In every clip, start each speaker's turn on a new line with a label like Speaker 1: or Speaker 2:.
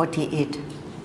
Speaker 1: 48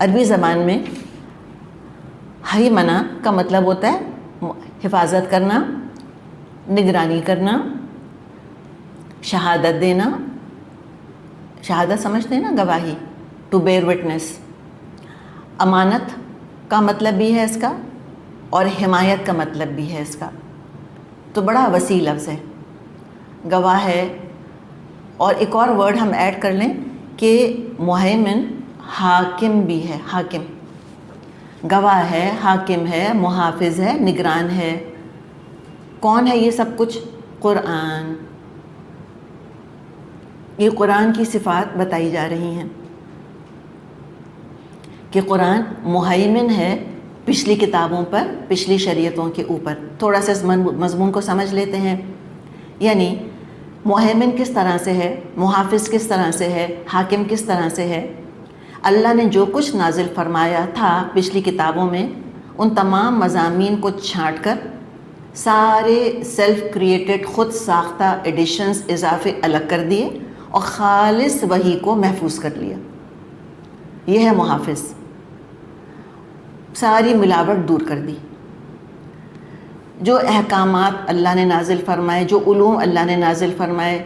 Speaker 1: عربی زبان میں ہیمنہ کا مطلب ہوتا ہے حفاظت کرنا، نگرانی کرنا، شہادت دینا. شہادت سمجھتے ہیں نا، گواہی، ٹو بیئر وٹنس. امانت کا مطلب بھی ہے اس کا، اور حمایت کا مطلب بھی ہے اس کا. تو بڑا وسیع لفظ ہے، گواہ ہے. اور ایک اور ورڈ ہم ایڈ کر لیں کہ مہیمن حاکم بھی ہے. حاکم گواہ ہے، حاکم ہے، محافظ ہے، نگران ہے. کون ہے یہ سب کچھ؟ قرآن. یہ قرآن کی صفات بتائی جا رہی ہیں کہ قرآن مہیمن ہے پچھلی کتابوں پر، پچھلی شریعتوں کے اوپر. تھوڑا سا اس مضمون کو سمجھ لیتے ہیں. یعنی مہیمن کس طرح سے ہے، محافظ کس طرح سے ہے، حاکم کس طرح سے ہے. اللہ نے جو کچھ نازل فرمایا تھا پچھلی کتابوں میں، ان تمام مضامین کو چھانٹ کر سارے سیلف کریٹڈ، خود ساختہ ایڈیشنز، اضافے الگ کر دیے اور خالص وحی کو محفوظ کر لیا. یہ ہے محافظ. ساری ملاوٹ دور کر دی. جو احکامات اللہ نے نازل فرمائے، جو علوم اللہ نے نازل فرمائے،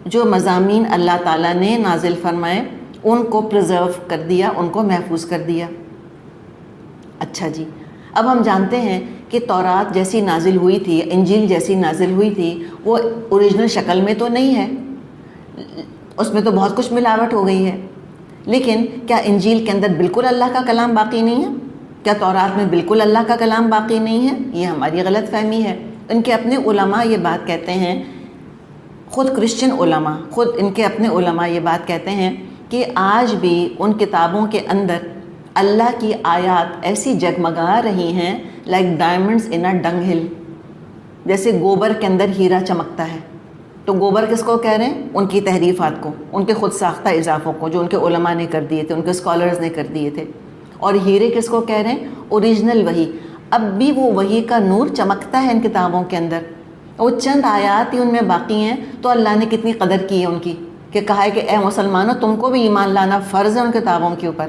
Speaker 1: جو مضامین اللہ تعالیٰ نے نازل فرمائے، ان کو پرزرو کر دیا، ان کو محفوظ کر دیا. اچھا جی، اب ہم جانتے ہیں کہ تورات جیسی نازل ہوئی تھی، انجیل جیسی نازل ہوئی تھی، وہ اوریجنل شکل میں تو نہیں ہے، اس میں تو بہت کچھ ملاوٹ ہو گئی ہے. لیکن کیا انجیل کے اندر بالکل اللہ کا کلام باقی نہیں ہے؟ کیا تورات میں بالکل اللہ کا کلام باقی نہیں ہے؟ یہ ہماری غلط فہمی ہے. ان کے اپنے علماء یہ بات کہتے ہیں، خود کرسچن علماء، خود ان کے اپنے علماء یہ بات کہتے ہیں کہ آج بھی ان کتابوں کے اندر اللہ کی آیات ایسی جگمگا رہی ہیں لائک ڈائمنڈز ان اے ڈنگ ہل، جیسے گوبر کے اندر ہیرا چمکتا ہے. تو گوبر کس کو کہہ رہے ہیں؟ ان کی تحریفات کو، ان کے خود ساختہ اضافوں کو جو ان کے علماء نے کر دیے تھے، ان کے اسکالرز نے کر دیے تھے. اور ہیرے کس کو کہہ رہے ہیں؟ اوریجنل وحی. اب بھی وہ وحی کا نور چمکتا ہے ان کتابوں کے اندر. وہ چند آیات ہی ان میں باقی ہیں، تو اللہ نے کتنی قدر کی ہے ان کی، کہ کہا ہے کہ اے مسلمانوں تم کو بھی ایمان لانا فرض ہے ان کتابوں کے اوپر.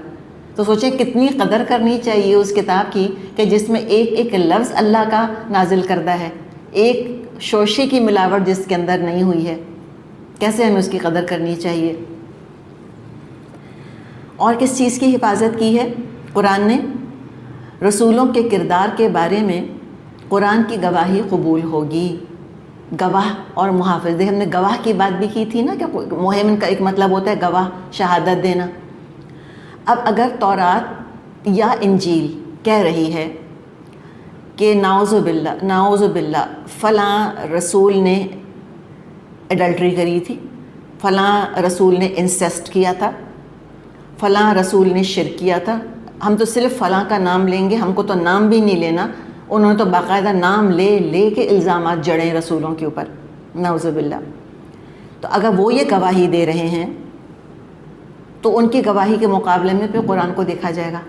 Speaker 1: تو سوچیں کتنی قدر کرنی چاہیے اس کتاب کی کہ جس میں ایک ایک لفظ اللہ کا نازل کردہ ہے، ایک شوشے کی ملاوٹ جس کے اندر نہیں ہوئی ہے. کیسے ہمیں اس کی قدر کرنی چاہیے. اور کس چیز کی حفاظت کی ہے قرآن نے؟ رسولوں کے کردار کے بارے میں قرآن کی گواہی قبول ہوگی. گواہ اور محافظ، ہم نے گواہ کی بات بھی کی تھی نا کہ مہیمن کا ایک مطلب ہوتا ہے گواہ، شہادت دینا. اب اگر تورات یا انجیل کہہ رہی ہے کہ نعوذ باللہ فلاں رسول نے ایڈلٹری کری تھی، فلاں رسول نے انسیسٹ کیا تھا، فلاں رسول نے شرک کیا تھا، ہم تو صرف فلاں کا نام لیں گے، ہم کو تو نام بھی نہیں لینا. انہوں نے تو باقاعدہ نام لے لے کے الزامات جڑیں رسولوں کے اوپر، نعوذ باللہ. تو اگر وہ یہ گواہی دے رہے ہیں تو ان کی گواہی کے مقابلے میں پھر قرآن کو دیکھا جائے گا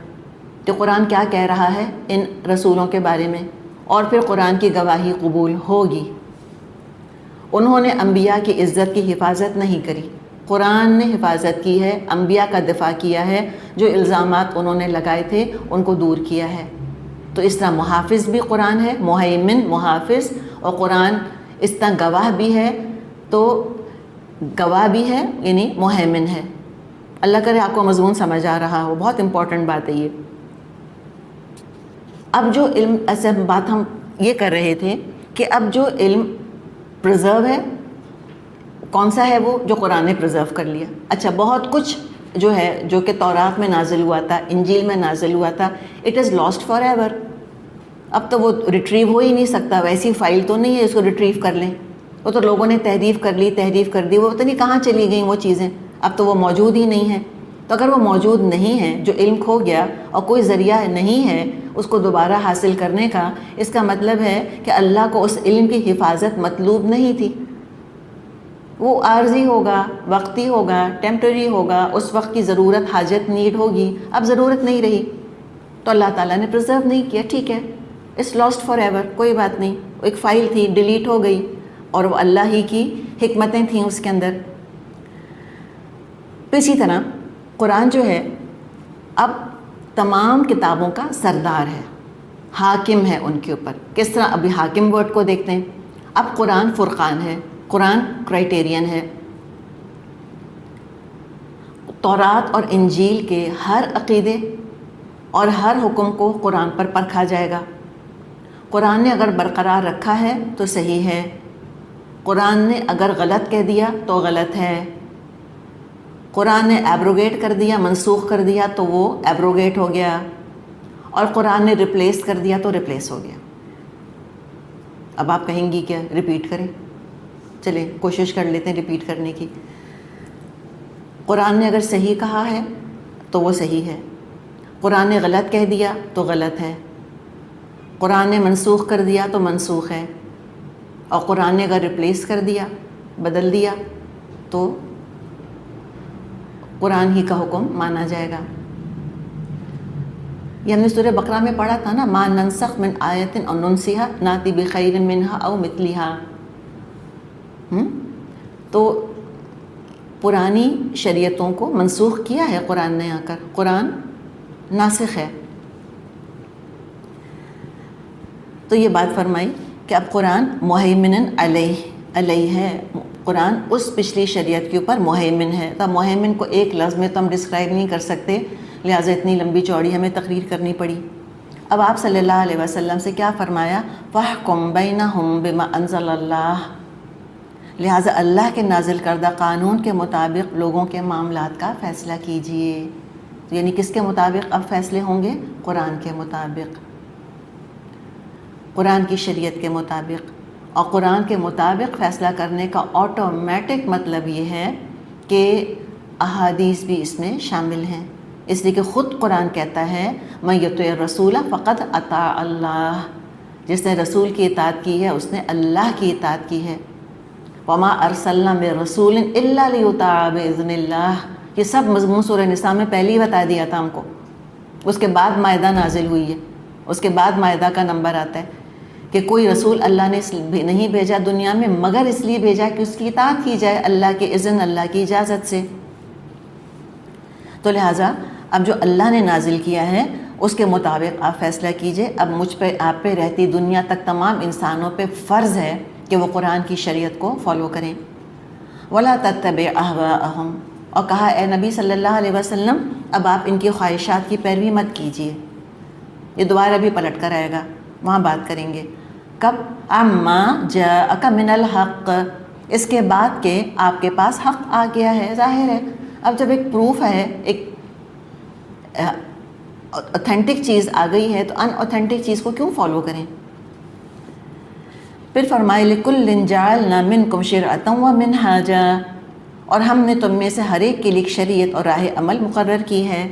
Speaker 1: کہ قرآن کیا کہہ رہا ہے ان رسولوں کے بارے میں، اور پھر قرآن کی گواہی قبول ہوگی. انہوں نے انبیاء کی عزت کی حفاظت نہیں کری، قرآن نے حفاظت کی ہے، انبیاء کا دفاع کیا ہے، جو الزامات انہوں نے لگائے تھے ان کو دور کیا ہے. تو اس طرح محافظ بھی قرآن ہے، مہیمن، محافظ، اور قرآن اس طرح گواہ بھی ہے. تو گواہ بھی ہے یعنی مہیمن ہے. اللہ کرے آپ کو مضمون سمجھ آ رہا ہو، بہت امپورٹنٹ بات ہے یہ. اب جو علم، ایسے بات ہم یہ کر رہے تھے کہ اب جو علم پرزرو ہے کون سا ہے؟ وہ جو قرآن نے پرزرو کر لیا. اچھا، بہت کچھ جو ہے جو کہ تورات میں نازل ہوا تھا، انجیل میں نازل ہوا تھا، it is last for ever. اب تو وہ ریٹریو ہو ہی نہیں سکتا. ویسی فائل تو نہیں ہے اس کو ریٹریو کر لیں. وہ تو لوگوں نے تحریف کر دی، وہ پتہ نہیں کہاں چلی گئیں وہ چیزیں. اب تو وہ موجود ہی نہیں ہیں. تو اگر وہ موجود نہیں ہیں، جو علم کھو گیا اور کوئی ذریعہ نہیں ہے اس کو دوبارہ حاصل کرنے کا، اس کا مطلب ہے کہ اللہ کو اس علم کی حفاظت مطلوب نہیں تھی. وہ عارضی ہوگا، وقتی ہوگا، ٹیمپرری ہوگا، اس وقت کی ضرورت، حاجت، نیڈ ہوگی. اب ضرورت نہیں رہی تو اللہ تعالیٰ نے پرزرو نہیں کیا. ٹھیک ہے، اٹس لاسٹ فار ایور، کوئی بات نہیں. ایک فائل تھی، ڈیلیٹ ہو گئی، اور وہ اللہ ہی کی حکمتیں تھیں اس کے اندر. تو اسی طرح قرآن جو ہے اب تمام کتابوں کا سردار ہے، حاکم ہے ان کے اوپر. کس طرح؟ ابھی حاکم ورڈ کو دیکھتے ہیں. اب قرآن فرقان ہے، قرآن کرائٹیرین ہے. تورات اور انجیل کے ہر عقیدے اور ہر حکم کو قرآن پر پرکھا جائے گا. قرآن نے اگر برقرار رکھا ہے تو صحیح ہے، قرآن نے اگر غلط کہہ دیا تو غلط ہے. قرآن نے ایبروگیٹ کر دیا، منسوخ کر دیا تو وہ ایبروگیٹ ہو گیا، اور قرآن نے ریپلیس کر دیا تو ریپلیس ہو گیا. اب آپ کہیں گی کیا ریپیٹ کریں؟ چلیں کوشش کر لیتے ہیں ریپیٹ کرنے کی. قرآن نے اگر صحیح کہا ہے تو وہ صحیح ہے، قرآن نے غلط کہہ دیا تو غلط ہے، قرآن نے منسوخ کر دیا تو منسوخ ہے، اور قرآن نے اگر ریپلیس کر دیا، بدل دیا، تو قرآن ہی کا حکم مانا جائے گا. یہ ہم نے سورہ بقرہ میں پڑھا تھا نا، ما ننسخ من آیت او ننسیها ناتی بخیر منها او مثلها. تو پرانی شریعتوں کو منسوخ کیا ہے قرآن نے آ کر، قرآن ناسخ ہے. تو یہ بات فرمائی کہ اب قرآن مہیمن علیہ ہے، قرآن اس پچھلی شریعت کے اوپر مہیمن ہے. تو مہیمن کو ایک لفظ میں تو ہم ڈسکرائب نہیں کر سکتے، لہٰذا اتنی لمبی چوڑی ہمیں تقریر کرنی پڑی. اب آپ صلی اللہ علیہ وسلم سے کیا فرمایا؟ فاحکم بینہم بما انزل اللہ. لہٰذا اللہ کے نازل کردہ قانون کے مطابق لوگوں کے معاملات کا فیصلہ کیجئے. یعنی کس کے مطابق اب فیصلے ہوں گے؟ قرآن کے مطابق، قرآن کی شریعت کے مطابق. اور قرآن کے مطابق فیصلہ کرنے کا آٹومیٹک مطلب یہ ہے کہ احادیث بھی اس میں شامل ہیں، اس لیے کہ خود قرآن کہتا ہے من یطع الرسول فقد اطاع اللہ. جس نے رسول کی اطاعت کی ہے اس نے اللہ کی اطاعت کی ہے. وما ارسلنا من رسول الا لیطاع باذن اللہ. یہ سب مضمون سورہ نساء میں پہلے ہی بتا دیا تھا ہم کو. اس کے بعد مائدہ نازل ہوئی ہے، اس کے بعد مائدہ کا نمبر آتا ہے کہ کوئی رسول اللہ نے نہیں بھیجا دنیا میں مگر اس لیے بھیجا کہ اس کی اطاعت کی جائے اللہ کے اذن، اللہ کی اجازت سے. تو لہٰذا اب جو اللہ نے نازل کیا ہے اس کے مطابق آپ فیصلہ کیجئے. اب مجھ پہ، آپ پہ، رہتی دنیا تک تمام انسانوں پہ فرض ہے کہ وہ قرآن کی شریعت کو فالو کریں. وَلَا تَتَّبِعْ أَهْوَاءَهُمْ. اور کہا اے نبی صلی اللہ علیہ وسلم اب آپ ان کی خواہشات کی پیروی مت کیجیے. یہ دوبارہ بھی پلٹ کر آئے گا، وہاں بات کریں گے. کب؟ اما جاءک من الحق. اس کے بعد کہ آپ کے پاس حق آ گیا ہے. ظاہر ہے اب جب ایک پروف ہے، ایک اوتھینٹک چیز آ گئی ہے تو ان اوتھینٹک چیز کو کیوں فالو کریں؟ پھر فرمائے لِكُلٍّ جَعَلْنَا مِنْكُمْ شِرْعَةً وَمِنْهَاجًا. اور ہم نے تم میں سے ہر ایک کے لیے شریعت اور راہ عمل مقرر کی ہے.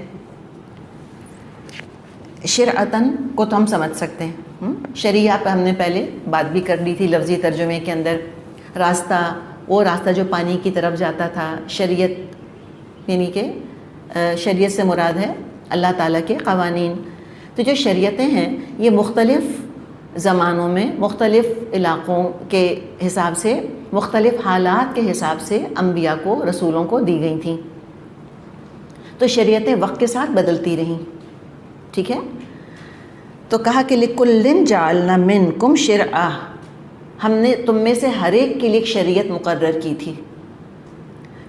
Speaker 1: شرعتاً کو تو ہم سمجھ سکتے ہیں، شریعہ پہ ہم نے پہلے بات بھی کر لی تھی لفظی ترجمے کے اندر. راستہ، وہ راستہ جو پانی کی طرف جاتا تھا. شریعت یعنی کہ شریعت سے مراد ہے اللہ تعالیٰ کے قوانین. تو جو شریعتیں ہیں یہ مختلف زمانوں میں مختلف علاقوں کے حساب سے، مختلف حالات کے حساب سے انبیاء کو، رسولوں کو دی گئی تھیں. تو شریعتیں وقت کے ساتھ بدلتی رہیں. ٹھیک ہے؟ تو کہا کہ لِكُلٍّ جَعَلْنَا مِنْكُمْ شِرْعَةً. ہم نے تم میں سے ہر ایک کے لیے شریعت مقرر کی تھی،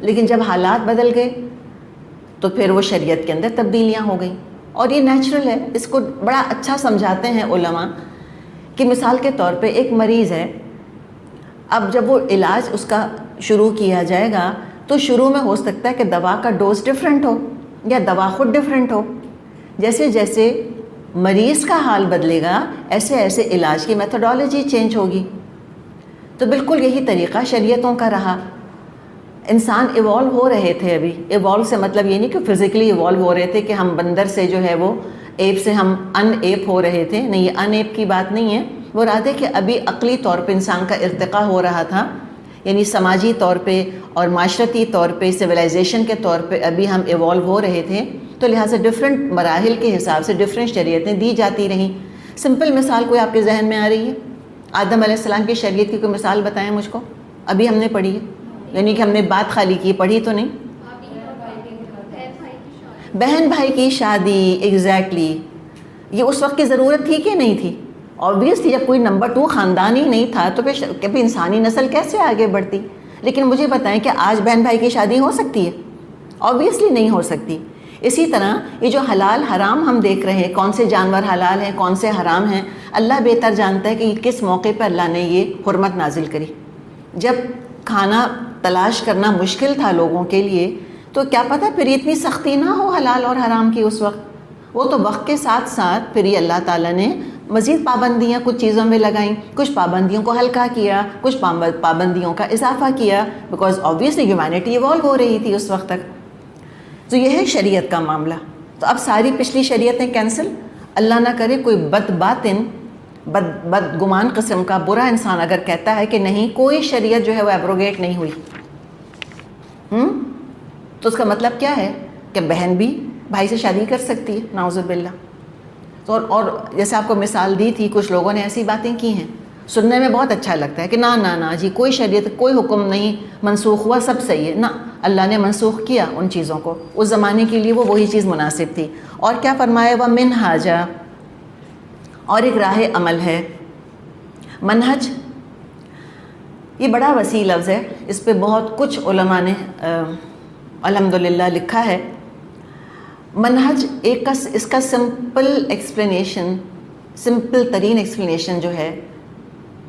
Speaker 1: لیکن جب حالات بدل گئے تو پھر وہ شریعت کے اندر تبدیلیاں ہو گئیں. اور یہ نیچرل ہے. اس کو بڑا اچھا سمجھاتے ہیں علماء کہ مثال کے طور پہ ایک مریض ہے، اب جب وہ علاج اس کا شروع کیا جائے گا تو شروع میں ہو سکتا ہے کہ دوا کا ڈوز ڈیفرنٹ ہو یا دوا خود ڈیفرنٹ ہو. جیسے جیسے مریض کا حال بدلے گا ایسے ایسے علاج کی میتھڈالوجی چینج ہوگی. تو بالکل یہی طریقہ شریعتوں کا رہا. انسان ایوالو ہو رہے تھے. ابھی ایوالو سے مطلب یہ نہیں کہ فزیکلی ایوالو ہو رہے تھے کہ ہم بندر سے جو ہے وہ ایپ سے ہم ان ایپ ہو رہے تھے. نہیں، یہ ان ایپ کی بات نہیں ہے. وہ رہا ہے کہ ابھی عقلی طور پہ انسان کا ارتقاء ہو رہا تھا، یعنی سماجی طور پہ اور معاشرتی طور پہ، سویلائزیشن کے طور پہ ابھی ہم ایوالو ہو رہے تھے. تو لہٰذا ڈفرینٹ مراحل کے حساب سے ڈفرینٹ شریعتیں دی جاتی رہیں. سمپل مثال کوئی آپ کے ذہن میں آ رہی ہے؟ آدم علیہ السلام کی شریعت کی کوئی مثال بتائیں مجھ کو. ابھی ہم نے پڑھی ہے، یعنی کہ ہم نے بات خالی کی، پڑھی تو نہیں. بہن بھائی کی شادی ایگزیکٹلی یہ اس وقت کی ضرورت تھی کہ نہیں تھی؟ آبویسلی جب کوئی نمبر 2 خاندان ہی نہیں تھا تو پھر کبھی انسانی نسل کیسے آگے بڑھتی؟ لیکن مجھے بتائیں کہ آج بہن بھائی کی شادی ہو سکتی ہے؟ آبویسلی نہیں ہو سکتی۔ اسی طرح یہ جو حلال حرام ہم دیکھ رہے ہیں، کون سے جانور حلال ہیں کون سے حرام ہیں، اللہ بہتر جانتا ہے کہ کس موقع پر اللہ نے یہ حرمت نازل کری۔ جب کھانا تلاش کرنا مشکل تھا لوگوں کے لیے تو کیا پتہ پھر اتنی سختی نہ ہو حلال اور حرام کی اس وقت۔ وہ تو وقت کے ساتھ ساتھ پھر یہ اللہ تعالیٰ نے مزید پابندیاں کچھ چیزوں میں لگائیں، کچھ پابندیوں کو ہلکا کیا، کچھ پابندیوں کا اضافہ کیا، بیکاز آبویسلی ہیومینٹی ایوالو ہو رہی تھی اس وقت تک۔ تو یہ ہے شریعت کا معاملہ۔ تو اب ساری پچھلی شریعتیں کینسل، اللہ نہ کرے کوئی بدگمان قسم کا برا انسان اگر کہتا ہے کہ نہیں کوئی شریعت جو ہے وہ ایبروگیٹ نہیں ہوئی، تو اس کا مطلب کیا ہے کہ بہن بھی بھائی سے شادی کر سکتی ہے، نعوذ باللہ۔ تو اور جیسے آپ کو مثال دی تھی، کچھ لوگوں نے ایسی باتیں کی ہیں، سننے میں بہت اچھا لگتا ہے کہ نہ جی کوئی شریعت کوئی حکم نہیں منسوخ ہوا، سب صحیح ہے۔ نہ، اللہ نے منسوخ کیا ان چیزوں کو، اس زمانے کے لیے وہی چیز مناسب تھی۔ اور کیا فرمایا؟ وَمِنْهَاجَ، اور ایک راہ عمل ہے۔ منہج یہ بڑا وسیع لفظ ہے، اس پہ بہت کچھ علماء نے الحمدللہ لکھا ہے۔ منہج اس کا سمپل ترین ایکسپلینیشن جو ہے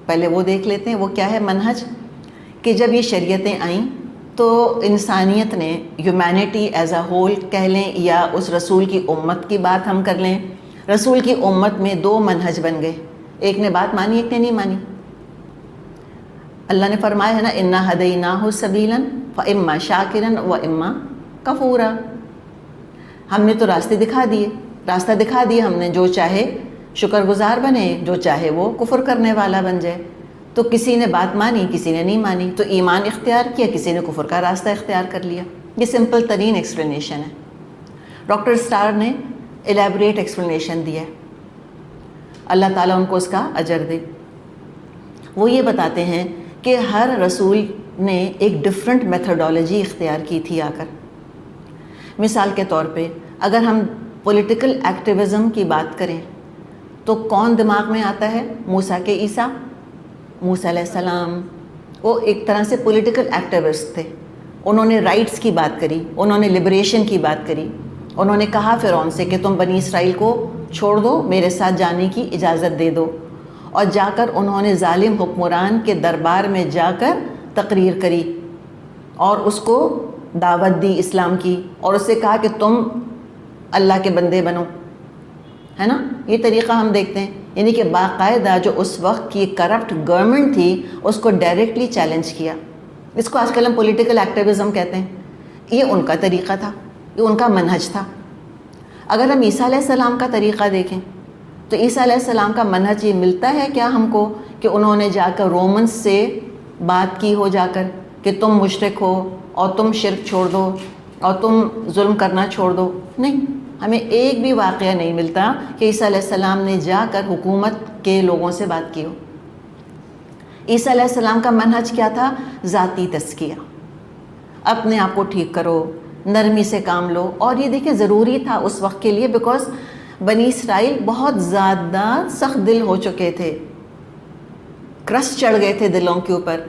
Speaker 1: پہلے وہ دیکھ لیتے ہیں۔ وہ کیا ہے منہج؟ کہ جب یہ شریعتیں آئیں تو انسانیت نے، ہیومینٹی ایز اے ہول کہہ لیں یا اس رسول کی امت کی بات ہم کر لیں، رسول کی امت میں 2 منہج بن گئے، ایک نے بات مانی ایک نے نہیں مانی۔ اللہ نے فرمایا ہے نا اِنَّا هَدَيْنَاهُ سَبِيلًا فَإِمَّا شَاكِرًا وَإِمَّا كَفُورًا، ہم نے تو راستہ دکھا دیا ہم نے، جو چاہے شکر گزار بنے، جو چاہے وہ کفر کرنے والا بن جائے۔ تو کسی نے بات مانی کسی نے نہیں مانی، تو ایمان اختیار کیا، کسی نے کفر کا راستہ اختیار کر لیا۔ یہ سمپل ترین ایکسپلینیشن ہے۔ ڈاکٹر اسٹار نے الیبریٹ ایکسپلینیشن دیا ہے، اللہ تعالیٰ ان کو اس کا اجر دے۔ وہ یہ بتاتے ہیں کہ ہر رسول نے ایک ڈفرینٹ میتھڈالوجی اختیار کی تھی آ کر۔ مثال کے طور پہ اگر ہم پولیٹیکل ایکٹیویزم کی بات کریں تو کون دماغ میں آتا ہے؟ موسیٰ کے عیسیٰ، موسیٰ علیہ السلام، وہ ایک طرح سے پولیٹیکل ایکٹیوسٹ تھے۔ انہوں نے رائٹس کی بات کری، انہوں نے لبریشن کی بات کری، انہوں نے کہا فرعون سے کہ تم بنی اسرائیل کو چھوڑ دو، میرے ساتھ جانے کی اجازت دے دو، اور جا کر انہوں نے ظالم حکمران کے دربار میں جا کر تقریر کری اور اس کو دعوت دی اسلام کی، اور اس سے کہا کہ تم اللہ کے بندے بنو، ہے نا۔ یہ طریقہ ہم دیکھتے ہیں، یعنی کہ باقاعدہ جو اس وقت کی کرپٹ گورنمنٹ تھی اس کو ڈائریکٹلی چیلنج کیا۔ اس کو آج کل ہم پولیٹیکل ایکٹیویزم کہتے ہیں۔ یہ ان کا طریقہ تھا، یہ ان کا منہج تھا۔ اگر ہم عیسیٰ علیہ السلام کا طریقہ دیکھیں تو عیسیٰ علیہ السلام کا منہج یہ ملتا ہے کیا ہم کو کہ انہوں نے جا کر رومنس سے بات کی ہو جا کر کہ تم مشرک ہو اور تم شرک چھوڑ دو اور تم ظلم کرنا چھوڑ دو؟ نہیں، ہمیں ایک بھی واقعہ نہیں ملتا کہ عیسیٰ علیہ السلام نے جا کر حکومت کے لوگوں سے بات کی ہو۔ عیسیٰ علیہ السلام کا منہج کیا تھا؟ ذاتی تزکیہ، اپنے آپ کو ٹھیک کرو، نرمی سے کام لو۔ اور یہ دیکھیں ضروری تھا اس وقت کے لیے، بیکاز بنی اسرائیل بہت زیادہ سخت دل ہو چکے تھے، کرس چڑھ گئے تھے دلوں کے اوپر۔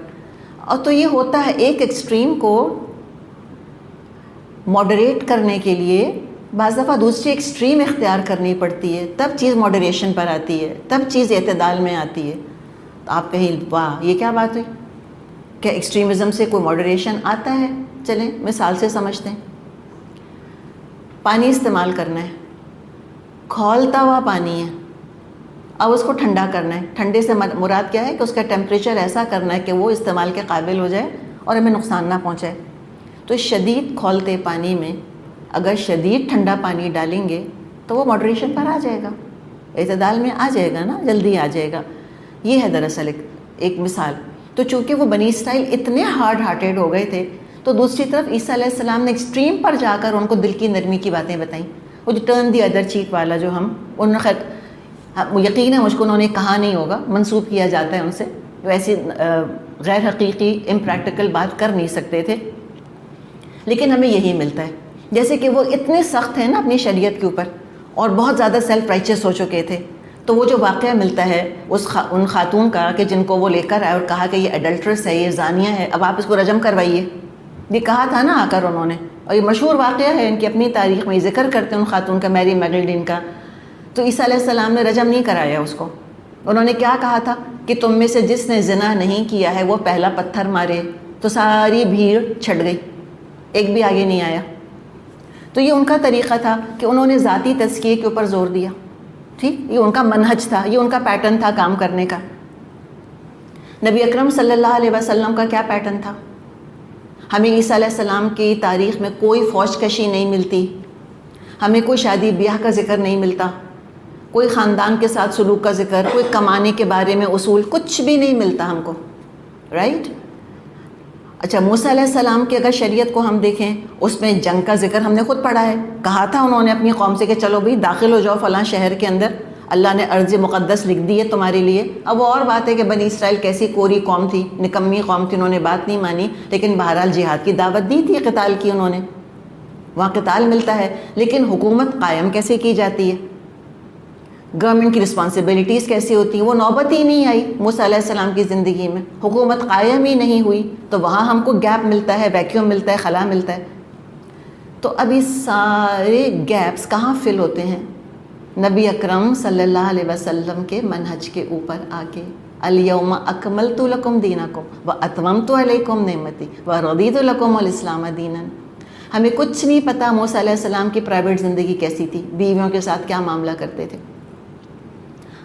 Speaker 1: اور تو یہ ہوتا ہے ایک ایکسٹریم کو ماڈریٹ کرنے کے لیے بعض دفعہ دوسری ایکسٹریم اختیار کرنی پڑتی ہے، تب چیز ماڈریشن پر آتی ہے، تب چیز اعتدال میں آتی ہے۔ تو آپ کہیں واہ یہ کیا بات ہوئی، کیا ایکسٹریمزم سے کوئی ماڈریشن آتا ہے؟ چلیں مثال سے سمجھتے ہیں۔ پانی استعمال کرنا ہے، کھولتا ہوا پانی ہے، اب اس کو ٹھنڈا کرنا ہے۔ ٹھنڈے سے مراد کیا ہے کہ اس کا ٹیمپریچر ایسا کرنا ہے کہ وہ استعمال کے قابل ہو جائے اور ہمیں نقصان نہ پہنچائے۔ تو شدید کھولتے پانی میں اگر شدید ٹھنڈا پانی ڈالیں گے تو وہ ماڈریشن پر آ جائے گا، اعتدال میں آ جائے گا نا، جلدی آ جائے گا۔ یہ ہے دراصل ایک مثال۔ تو چونکہ وہ بنی اسرائیل اتنے ہارڈ ہارٹیڈ ہو گئے تھے، تو دوسری طرف عیسیٰ علیہ السلام نے ایکسٹریم پر جا کر ان کو دل کی نرمی کی باتیں بتائیں۔ وہ جو ٹرن دی ادر چیک والا جو انہوں نے خیر یقین ہے مجھ کو انہوں نے کہا نہیں ہوگا، منسوب کیا جاتا ہے ان سے، وہ ایسی غیر حقیقی امپریکٹیکل بات کر نہیں سکتے تھے، لیکن ہمیں یہی ملتا ہے جیسے کہ وہ اتنے سخت ہیں نا اپنی شریعت کے اوپر اور بہت زیادہ سیلف رائچس ہو چکے تھے، تو وہ جو واقعہ ملتا ہے ان خاتون کا کہ جن کو وہ لے کر آئے اور کہا کہ یہ ایڈلٹرس ہے، یہ زانیہ ہے، اب آپ اس کو رجم کروائیے، یہ کہا تھا نا آ کر انہوں نے، اور یہ مشہور واقعہ ہے ان کی اپنی تاریخ میں، ذکر کرتے ہیں ان خاتون کا، میری میگلڈین کا. تو عیسیٰ علیہ السلام نے رجم نہیں کرایا اس کو. انہوں نے کیا کہا تھا کہ تم میں سے جس نے زنا نہیں کیا ہے وہ پہلا پتھر مارے. تو ساری بھیڑ چھٹ گئی، ایک بھی آگے نہیں آیا. تو یہ ان کا طریقہ تھا کہ انہوں نے ذاتی تزکیے کے اوپر زور دیا. ٹھیک، یہ ان کا منہج تھا، یہ ان کا پیٹرن تھا کام کرنے کا. نبی اکرم صلی اللہ علیہ وسلم کا کیا پیٹرن تھا؟ ہمیں عیسیٰ علیہ السلام کی تاریخ میں کوئی فوج کشی نہیں ملتی، ہمیں کوئی شادی بیاہ کا ذکر نہیں ملتا، کوئی خاندان کے ساتھ سلوک کا ذکر، کوئی کمانے کے بارے میں اصول، کچھ بھی نہیں ملتا ہم کو. رائٹ؟ اچھا، موسیٰ علیہ السلام کی اگر شریعت کو ہم دیکھیں، اس میں جنگ کا ذکر ہم نے خود پڑھا ہے. کہا تھا انہوں نے اپنی قوم سے کہ چلو بھئی داخل ہو جاؤ فلاں شہر کے اندر، اللہ نے ارض مقدس لکھ دی ہے تمہارے لیے. اب وہ اور بات ہے کہ بنی اسرائیل کیسی کوری قوم تھی، نکمی قوم تھی، انہوں نے بات نہیں مانی، لیکن بہرحال جہاد کی دعوت دی تھی، قتال کی انہوں نے، وہاں قتال ملتا ہے. لیکن حکومت قائم کیسے کی جاتی ہے، گورنمنٹ کی رسپانسبلٹیز کیسی ہوتی ہیں، وہ نوبت ہی نہیں آئی موسیٰ علیہ السلام کی زندگی میں، حکومت قائم ہی نہیں ہوئی. تو وہاں ہم کو گیپ ملتا ہے، ویکیوم ملتا ہے، خلا ملتا ہے. تو اب یہ سارے گیپس کہاں فل ہوتے ہیں؟ نبی اکرم صلی اللہ علیہ وسلم کے منہج کے اوپر آگے. الیوم اکملت لکم دینکم واتممت علیکم نعمتی ورضیت لکم الاسلام دینا. ہمیں کچھ نہیں پتا موسیٰ علیہ السلام کی پرائیویٹ زندگی کیسی تھی، بیویوں کے ساتھ کیا معاملہ کرتے تھے.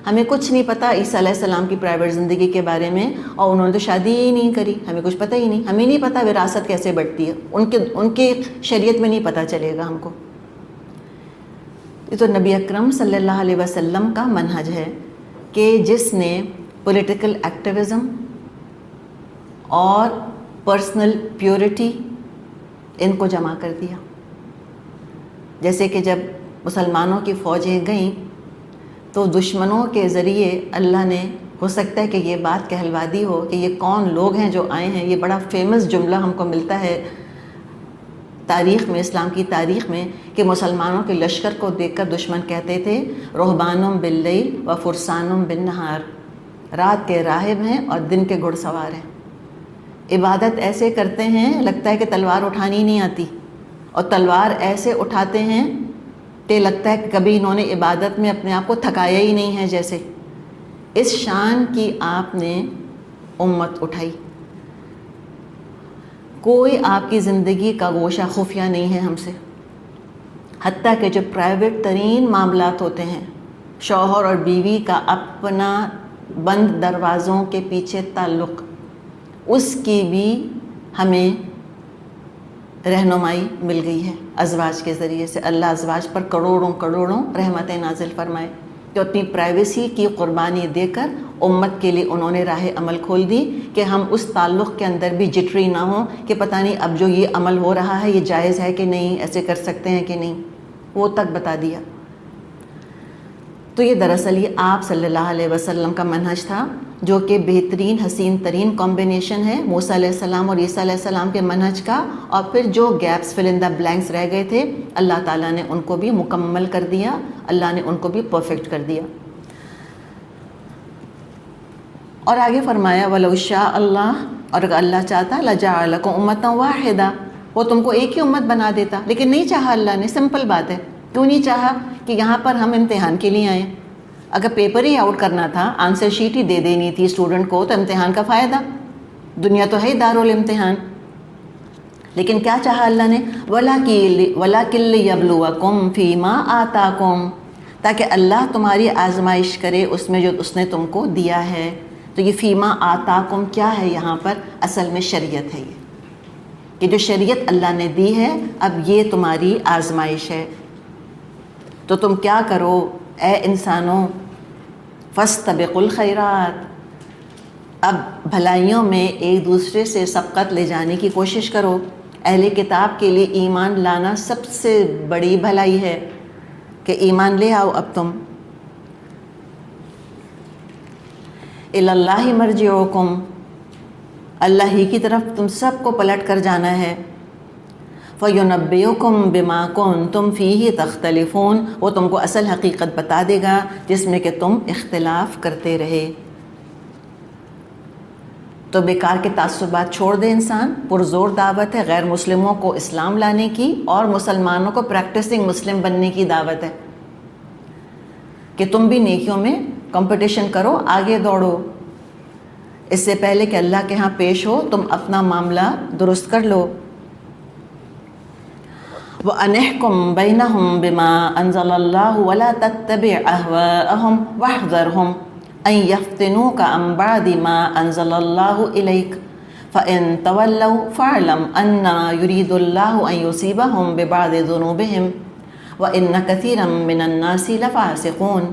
Speaker 1: ہمیں کچھ نہیں پتا عیسیٰ علیہ السلام کی پرائیویٹ زندگی کے بارے میں، اور انہوں نے تو شادی ہی نہیں کری، ہمیں کچھ پتہ ہی نہیں. ہمیں نہیں پتا وراثت کیسے بڑھتی ہے، ان کے شریعت میں نہیں پتہ چلے گا ہم کو. یہ تو نبی اکرم صلی اللہ علیہ وسلم کا منہج ہے کہ جس نے پولیٹیکل ایکٹیویزم اور پرسنل پیورٹی ان کو جمع کر دیا. جیسے کہ جب مسلمانوں کی فوجیں گئیں تو دشمنوں کے ذریعے اللہ نے، ہو سکتا ہے کہ یہ بات کہلوا دی ہو کہ یہ کون لوگ ہیں جو آئے ہیں. یہ بڑا فیمس جملہ ہم کو ملتا ہے تاریخ میں، اسلام کی تاریخ میں، کہ مسلمانوں کے لشکر کو دیکھ کر دشمن کہتے تھے رہبانم باللیل و فرسانم بالنہار، رات کے راہب ہیں اور دن کے گھڑ سوار ہیں. عبادت ایسے کرتے ہیں لگتا ہے کہ تلوار اٹھانی نہیں آتی، اور تلوار ایسے اٹھاتے ہیں کہ لگتا ہے کہ کبھی انہوں نے عبادت میں اپنے آپ کو تھکایا ہی نہیں ہے. جیسے اس شان کی آپ نے امت اٹھائی. کوئی آپ کی زندگی کا گوشہ خفیہ نہیں ہے ہم سے، حتیٰ کہ جو پرائیویٹ ترین معاملات ہوتے ہیں، شوہر اور بیوی کا اپنا بند دروازوں کے پیچھے تعلق، اس کی بھی ہمیں رہنمائی مل گئی ہے ازواج کے ذریعے سے. اللہ ازواج پر کروڑوں کروڑوں رحمتیں نازل فرمائے، تو اپنی پرائیویسی کی قربانی دے کر امت کے لیے انہوں نے راہ عمل کھول دی کہ ہم اس تعلق کے اندر بھی جٹری نہ ہوں کہ پتہ نہیں اب جو یہ عمل ہو رہا ہے یہ جائز ہے کہ نہیں، ایسے کر سکتے ہیں کہ نہیں، وہ تک بتا دیا. تو یہ دراصل یہ آپ صلی اللہ علیہ وسلم کا منہج تھا، جو کہ بہترین حسین ترین کمبینیشن ہے موسیٰ علیہ السلام اور عیسیٰ علیہ السلام کے منہج کا. اور پھر جو گیپس فل ان دا بلینکس رہ گئے تھے، اللہ تعالیٰ نے ان کو بھی مکمل کر دیا، اللہ نے ان کو بھی پرفیکٹ کر دیا. اور آگے فرمایا وَلَوْ شَاءَ اللہ، اور اگر اللہ چاہتا لَجَعَلَكُمْ أُمَّةً وَاحِدَةً، وہ تم کو ایک ہی امت بنا دیتا، لیکن نہیں چاہا اللہ نے. سمپل بات ہے، کیوں نہیں چاہا؟ کہ یہاں پر ہم امتحان کے لیے آئیں. اگر پیپر ہی آؤٹ کرنا تھا، آنسر شیٹ ہی دے دینی تھی اسٹوڈنٹ کو، تو امتحان کا فائدہ؟ دنیا تو ہے دارالامتحان. لیکن کیا چاہا اللہ نے؟ وَلَكِن لِيَبْلُوَكُمْ فِي مَا آتَاكُمْ، تاکہ اللہ تمہاری آزمائش کرے اس میں جو اس نے تم کو دیا ہے. تو یہ فیما آتاکم کیا ہے یہاں پر؟ اصل میں شریعت ہے، یہ کہ جو شریعت اللہ نے دی ہے اب یہ تمہاری آزمائش ہے. تو تم کیا کرو اے انسانوں، فاستبقوا الخیرات، اب بھلائیوں میں ایک دوسرے سے سبقت لے جانے کی کوشش کرو. اہل کتاب کے لیے ایمان لانا سب سے بڑی بھلائی ہے کہ ایمان لے آؤ. اب تم الی اللہ مرجعکم، اللہ ہی کی طرف تم سب کو پلٹ کر جانا ہے. فَيُنَبِّئُكُم بِمَا كُنتُم فِيهِ تَخْتَلِفُونَ، وہ تم کو اصل حقیقت بتا دے گا جس میں کہ تم اختلاف کرتے رہے۔ تو بیکار کے تعصبات چھوڑ دے انسان، پرزور دعوت ہے غیر مسلموں کو اسلام لانے کی اور مسلمانوں کو پریکٹسنگ مسلم بننے کی دعوت ہے کہ تم بھی نیکیوں میں کمپٹیشن کرو، آگے دوڑو۔ اس سے پہلے کہ اللہ کے ہاں پیش ہو تم اپنا معاملہ درست کر لو۔ وَأَنِحْكُمْ بَيْنَهُمْ بِمَا أَنزَلَ اللَّهُ وَلَا تَتَّبِعْ أَهْوَاءَهُمْ وَاحْذَرْهُمْ أَنْ يَفْتِنُوكَ عَنْ بَعْدِ مَا أَنزَلَ اللَّهُ إِلَيْكَ فَإِنْ تَوَلَّوْا فَاعْلَمْ أَنَّمَا يُرِيدُ اللَّهُ أَنْ يُصِيبَهُمْ بِبَعْضِ ذُنُوبِهِمْ وَإِنَّ كَثِيرًا مِنَ النَّاسِ لَفَاسِقُونَ۔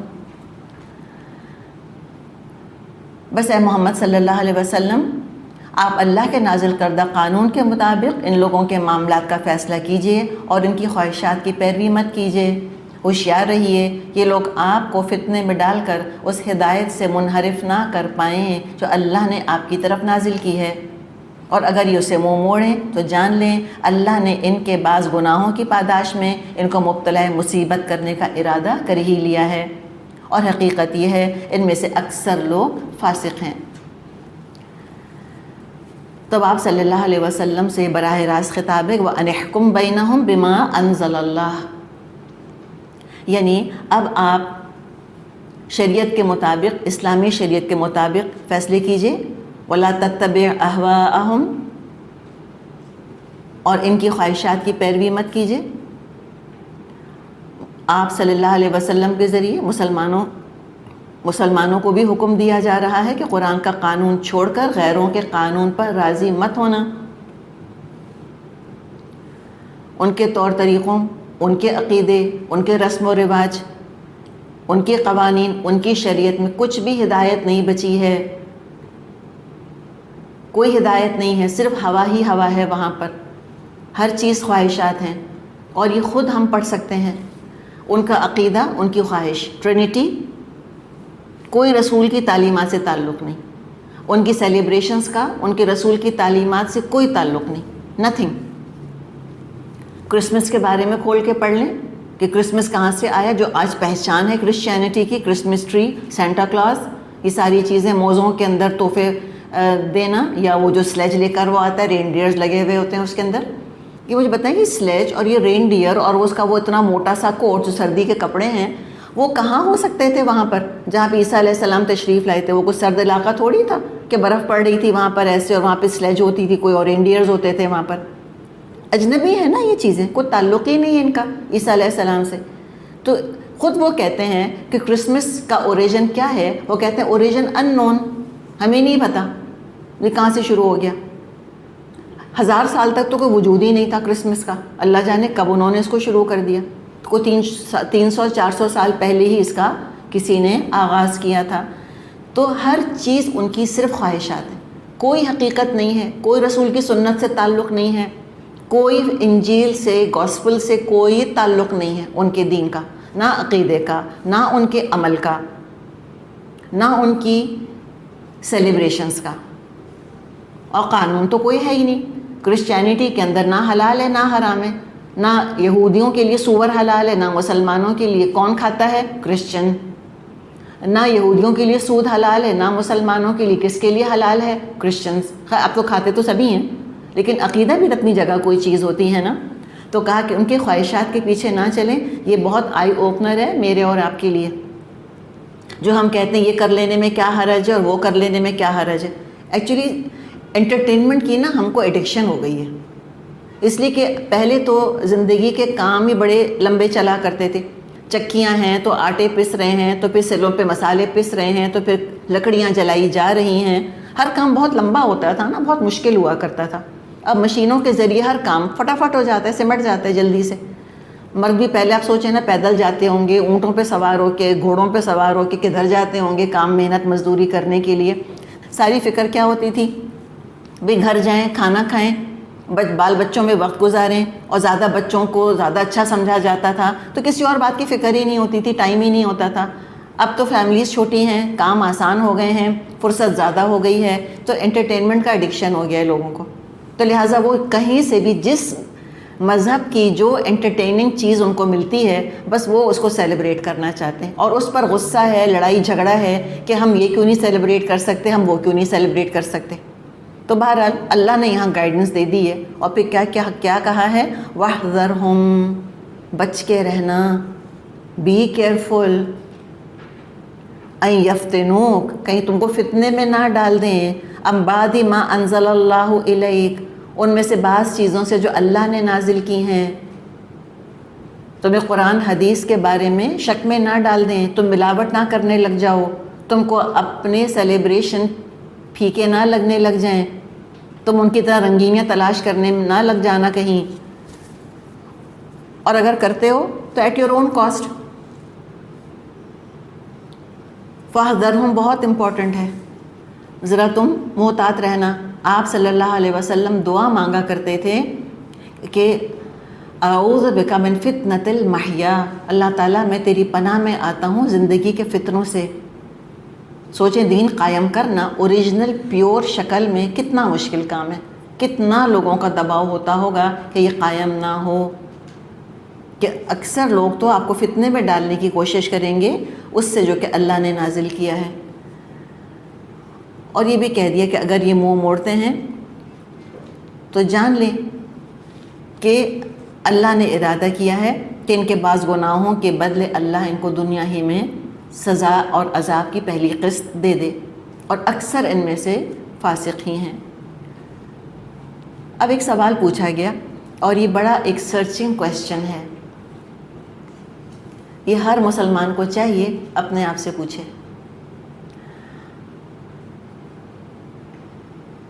Speaker 1: بس اے محمد صلی اللہ علیہ وسلم، آپ اللہ کے نازل کردہ قانون کے مطابق ان لوگوں کے معاملات کا فیصلہ کیجئے اور ان کی خواہشات کی پیروی مت کیجئے۔ ہوشیار رہیے یہ لوگ آپ کو فتنے میں ڈال کر اس ہدایت سے منحرف نہ کر پائیں جو اللہ نے آپ کی طرف نازل کی ہے، اور اگر یہ اسے منہ موڑیں تو جان لیں اللہ نے ان کے بعض گناہوں کی پاداش میں ان کو مبتلا مصیبت کرنے کا ارادہ کر ہی لیا ہے، اور حقیقت یہ ہے ان میں سے اکثر لوگ فاسق ہیں۔ تب آپ صلی اللہ علیہ وسلم سے براہ راست خطاب ہے وَأَنِحْكُمْ بَيْنَهُمْ بِمَا أَنزَلَ اللَّهُ، یعنی اب آپ شریعت کے مطابق، اسلامی شریعت کے مطابق فیصلے کیجئے، وَلَا تَتَّبِعْ أَهْوَاءَهُمْ، اور ان کی خواہشات کی پیروی مت کیجئے۔ آپ صلی اللہ علیہ وسلم کے ذریعے مسلمانوں کو بھی حکم دیا جا رہا ہے کہ قرآن کا قانون چھوڑ کر غیروں کے قانون پر راضی مت ہونا، ان کے طور طریقوں، ان کے عقیدے، ان کے رسم و رواج، ان کے قوانین، ان کی شریعت میں کچھ بھی ہدایت نہیں بچی ہے، کوئی ہدایت نہیں ہے، صرف ہوا ہی ہوا ہے وہاں پر، ہر چیز خواہشات ہیں، اور یہ خود ہم پڑھ سکتے ہیں۔ ان کا عقیدہ، ان کی خواہش ٹرینٹی، کوئی رسول کی تعلیمات سے تعلق نہیں، ان کی سیلیبریشنز کا ان کے رسول کی تعلیمات سے کوئی تعلق نہیں، نتھنگ۔ کرسمس کے بارے میں کھول کے پڑھ لیں کہ کرسمس کہاں سے آیا، جو آج پہچان ہے کرسچینٹی کی، کرسمس ٹری، سینٹا کلاس، یہ ساری چیزیں، موزوں کے اندر تحفے دینا، یا وہ جو سلیج لے کر وہ آتا ہے، رین ڈیئرز لگے ہوئے ہوتے ہیں اس کے اندر۔ یہ مجھے بتائیں کہ سلیج اور یہ رین ڈیئر اور اس کا وہ اتنا موٹا سا کوٹ جو سردی کے کپڑے ہیں، وہ کہاں ہو سکتے تھے وہاں پر جہاں پہ عیسیٰ علیہ السلام تشریف لائے تھے؟ وہ کچھ سرد علاقہ تھوڑی تھا کہ برف پڑ رہی تھی وہاں پر ایسے، اور وہاں پہ سلیج ہوتی تھی کوئی، اور رین ڈیئرز ہوتے تھے وہاں پر۔ اجنبی ہے نا یہ چیزیں، کوئی تعلق ہی نہیں ہے ان کا عیسیٰ علیہ السلام سے۔ تو خود وہ کہتے ہیں کہ کرسمس کا اوریجن کیا ہے، وہ کہتے ہیں اوریجن ان نون، ہمیں نہیں پتہ یہ کہاں سے شروع ہو گیا۔ 1000 سال تک تو کوئی وجود ہی نہیں تھا کرسمس کا، اللہ جانے کب انہوں نے اس کو شروع کر دیا، کوئی 300-400 سال پہلے ہی اس کا کسی نے آغاز کیا تھا۔ تو ہر چیز ان کی صرف خواہشات ہیں، کوئی حقیقت نہیں ہے، کوئی رسول کی سنت سے تعلق نہیں ہے، کوئی انجیل سے، گاسپل سے کوئی تعلق نہیں ہے ان کے دین کا، نہ عقیدے کا، نہ ان کے عمل کا، نہ ان کی سیلیبریشنز کا، اور قانون تو کوئی ہے ہی نہیں۔ کرسچینٹی کے اندر نہ حلال ہے نہ حرام ہے، نہ یہودیوں کے لیے سور حلال ہے، نہ مسلمانوں کے لیے، کون کھاتا ہے؟ کرسچن۔ نہ یہودیوں کے لیے سود حلال ہے، نہ مسلمانوں کے لیے، کس کے لیے حلال ہے؟ کرسچنز۔ اب تو کھاتے تو سبھی ہیں، لیکن عقیدہ بھی اپنی جگہ کوئی چیز ہوتی ہے نا۔ تو کہا کہ ان کے خواہشات کے پیچھے نہ چلیں، یہ بہت آئی اوپنر ہے میرے اور آپ کے لیے۔ جو ہم کہتے ہیں یہ کر لینے میں کیا حرج ہے اور وہ کر لینے میں کیا حرج ہے، ایکچولی انٹرٹینمنٹ کی نا ہم کو ایڈکشن ہو گئی ہے، اس لیے کہ پہلے تو زندگی کے کام ہی بڑے لمبے چلا کرتے تھے، چکیاں ہیں تو آٹے پس رہے ہیں، تو پھر سلوں پہ مسالے پس رہے ہیں، تو پھر لکڑیاں جلائی جا رہی ہیں، ہر کام بہت لمبا ہوتا تھا نا، بہت مشکل ہوا کرتا تھا۔ اب مشینوں کے ذریعے ہر کام فٹافٹ ہو جاتا ہے، سمٹ جاتا ہے جلدی سے۔ مرد بھی پہلے آپ سوچیں نا پیدل جاتے ہوں گے، اونٹوں پہ سوار ہو کے، گھوڑوں پہ سوار ہو کے کدھر جاتے ہوں گے کام محنت مزدوری کرنے کے لیے۔ ساری فکر کیا ہوتی تھی؟ بھی گھر جائیں، کھانا کھائیں، بال بچوں میں وقت گزاریں، اور زیادہ بچوں کو زیادہ اچھا سمجھا جاتا تھا، تو کسی اور بات کی فکر ہی نہیں ہوتی تھی، ٹائم ہی نہیں ہوتا تھا۔ اب تو فیملیز چھوٹی ہیں، کام آسان ہو گئے ہیں، فرصت زیادہ ہو گئی ہے، تو انٹرٹینمنٹ کا ایڈکشن ہو گیا ہے لوگوں کو۔ تو لہٰذا وہ کہیں سے بھی جس مذہب کی جو انٹرٹیننگ چیز ان کو ملتی ہے بس وہ اس کو سیلیبریٹ کرنا چاہتے ہیں، اور اس پر غصہ ہے، لڑائی جھگڑا ہے کہ ہم یہ کیوں نہیں سیلیبریٹ کر سکتے، ہم وہ کیوں نہیں سیلیبریٹ کر سکتے۔ تو بہرحال اللہ نے یہاں گائیڈنس دے دی ہے، اور پھر کیا کہا ہے، وَاحْذَرْهُمْ، بچ کے رہنا، بی کیئرفل، اَن یفتنوک، کہیں تم کو فتنے میں نہ ڈال دیں، ام بعد ما انزل اللہ الیک، ان میں سے بعض چیزوں سے جو اللہ نے نازل کی ہیں، تمہیں قرآن حدیث کے بارے میں شک میں نہ ڈال دیں، تم ملاوٹ نہ کرنے لگ جاؤ، تم کو اپنے سیلیبریشن پھیکے نہ لگنے لگ جائیں، تم ان کی طرح رنگینیاں تلاش کرنے میں نہ لگ جانا کہیں، اور اگر کرتے ہو تو ایٹ یور اون کاسٹ۔ فاحذرہم بہت امپورٹنٹ ہے، ذرا تم محتاط رہنا۔ آپ صلی اللہ علیہ وسلم دعا مانگا کرتے تھے کہ اعوذ بک من فتنۃ المحیا، اللہ تعالیٰ میں تیری پناہ میں آتا ہوں زندگی کے فتنوں سے۔ سوچیں دین قائم کرنا اوریجنل پیور شکل میں کتنا مشکل کام ہے، کتنا لوگوں کا دباؤ ہوتا ہوگا کہ یہ قائم نہ ہو، کہ اکثر لوگ تو آپ کو فتنے میں ڈالنے کی کوشش کریں گے اس سے جو کہ اللہ نے نازل کیا ہے۔ اور یہ بھی کہہ دیا کہ اگر یہ منہ موڑتے ہیں تو جان لیں کہ اللہ نے ارادہ کیا ہے کہ ان کے بعض گناہوں کے بدلے اللہ ان کو دنیا ہی میں سزا اور عذاب کی پہلی قسط دے دے، اور اکثر ان میں سے فاسق ہی ہیں۔ اب ایک سوال پوچھا گیا، اور یہ بڑا ایک سرچنگ کویسچن ہے، یہ ہر مسلمان کو چاہیے اپنے آپ سے پوچھے۔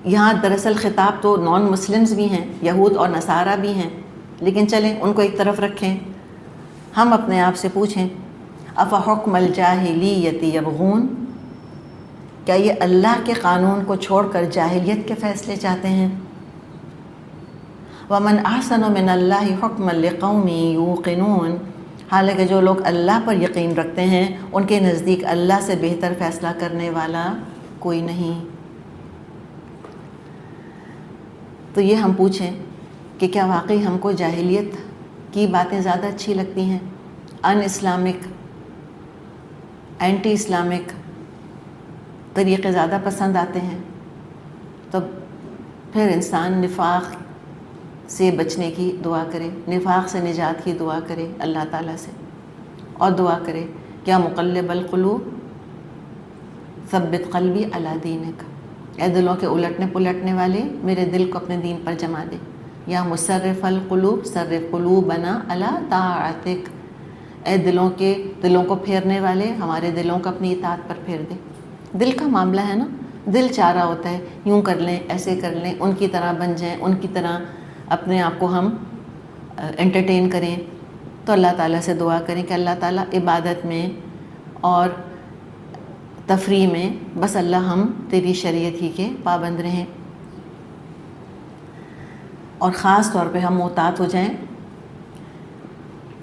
Speaker 1: یہاں دراصل خطاب تو نان مسلمز بھی ہیں، یہود اور نصارہ بھی ہیں، لیکن چلیں ان کو ایک طرف رکھیں، ہم اپنے آپ سے پوچھیں، افحکم الجاہلیت یبغون، کیا یہ اللہ کے قانون کو چھوڑ کر جاہلیت کے فیصلے چاہتے ہیں؟ ومن احسن من اللہ حکما لقوم یوقنون، حالانکہ جو لوگ اللہ پر یقین رکھتے ہیں ان کے نزدیک اللہ سے بہتر فیصلہ کرنے والا کوئی نہیں۔ تو یہ ہم پوچھیں کہ کیا واقعی ہم کو جاہلیت کی باتیں زیادہ اچھی لگتی ہیں، ان اسلامک، اینٹی اسلامک طریقے زیادہ پسند آتے ہیں؟ تو پھر انسان نفاق سے بچنے کی دعا کرے، نفاق سے نجات کی دعا کرے اللہ تعالیٰ سے، اور دعا کرے کیا مقلب القلوب ثبت قلبی علی دینک، اے دلوں کے الٹنے پلٹنے والے میرے دل کو اپنے دین پر جما دے، یا مصرف القلوب صرف قلوبنا علی طاعتک، اے دلوں کو پھیرنے والے ہمارے دلوں کو اپنی اطاعت پر پھیر دے۔ دل کا معاملہ ہے نا، دل چاہ رہا ہوتا ہے یوں کر لیں، ایسے کر لیں، ان کی طرح بن جائیں، ان کی طرح اپنے آپ کو ہم انٹرٹین کریں۔ تو اللہ تعالیٰ سے دعا کریں کہ اللہ تعالیٰ عبادت میں اور تفریح میں بس اللہ ہم تیری شریعت ہی کے پابند رہیں، اور خاص طور پہ ہم محتاط ہو جائیں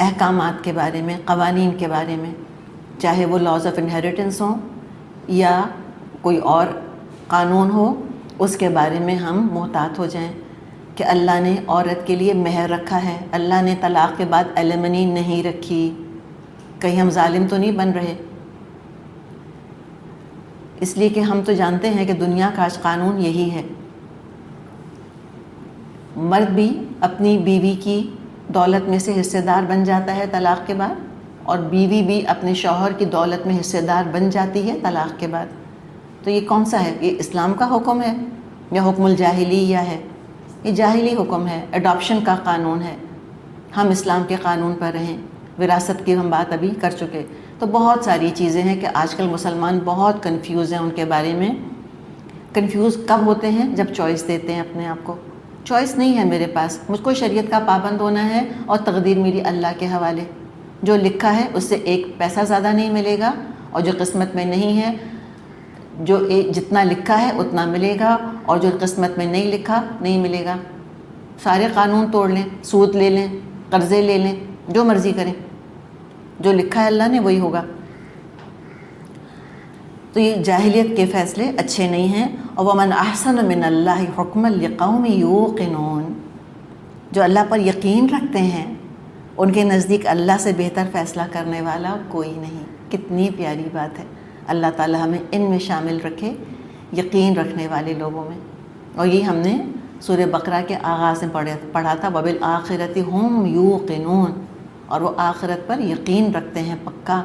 Speaker 1: احکامات کے بارے میں، قوانین کے بارے میں، چاہے وہ لاز آف انہیریٹنس ہوں یا کوئی اور قانون ہو، اس کے بارے میں ہم محتاط ہو جائیں کہ اللہ نے عورت کے لیے مہر رکھا ہے، اللہ نے طلاق کے بعد ایلیمنی نہیں رکھی، کہیں ہم ظالم تو نہیں بن رہے۔ اس لیے کہ ہم تو جانتے ہیں کہ دنیا کا آج قانون یہی ہے، مرد بھی اپنی بیوی کی دولت میں سے حصے دار بن جاتا ہے طلاق کے بعد، اور بیوی بھی اپنے شوہر کی دولت میں حصے دار بن جاتی ہے طلاق کے بعد۔ تو یہ کون سا ہے؟ یہ اسلام کا حکم ہے یا حکم الجاہلیہ ہے؟ یہ جاہلی حکم ہے، اڈاپشن کا قانون ہے۔ ہم اسلام کے قانون پر رہیں، وراثت کی ہم بات ابھی کر چکے۔ تو بہت ساری چیزیں ہیں کہ آج کل مسلمان بہت کنفیوز ہیں ان کے بارے میں۔ کنفیوز کب ہوتے ہیں؟ جب چوائس دیتے ہیں اپنے آپ کو۔ چوائس نہیں ہے میرے پاس، مجھ کو شریعت کا پابند ہونا ہے اور تقدیر میری اللہ کے حوالے، جو لکھا ہے اس سے ایک پیسہ زیادہ نہیں ملے گا، اور جو قسمت میں نہیں ہے، جو جتنا لکھا ہے اتنا ملے گا، اور جو قسمت میں نہیں لکھا نہیں ملے گا۔ سارے قانون توڑ لیں، سود لے لیں، قرضے لے لیں، جو مرضی کریں، جو لکھا ہے اللہ نے وہی ہوگا۔ تو یہ جاہلیت کے فیصلے اچھے نہیں ہیں۔ اور وَمَنْ أَحْسَنُ مِنَ اللَّهِ حُكْمًا لِقَوْمٍ يُوقِنُونَ، جو اللہ پر یقین رکھتے ہیں ان کے نزدیک اللہ سے بہتر فیصلہ کرنے والا کوئی نہیں۔ کتنی پیاری بات ہے۔ اللہ تعالی ہمیں ان میں شامل رکھے، یقین رکھنے والے لوگوں میں۔ اور یہ ہم نے سورہ بقرہ کے آغاز میں پڑھا تھا، وَبِالْآخِرَةِ هُمْ يُوقِنُونَ، اور وہ آخرت پر یقین رکھتے ہیں پکا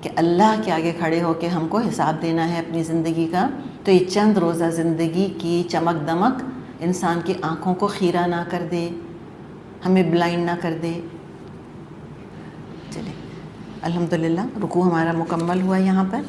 Speaker 1: کہ اللہ کے آگے کھڑے ہو کے ہم کو حساب دینا ہے اپنی زندگی کا۔ تو یہ چند روزہ زندگی کی چمک دمک انسان کی آنکھوں کو خیرہ نہ کر دے، ہمیں بلائنڈ نہ کر دے۔ چلے الحمدللہ رکوع ہمارا مکمل ہوا یہاں پر۔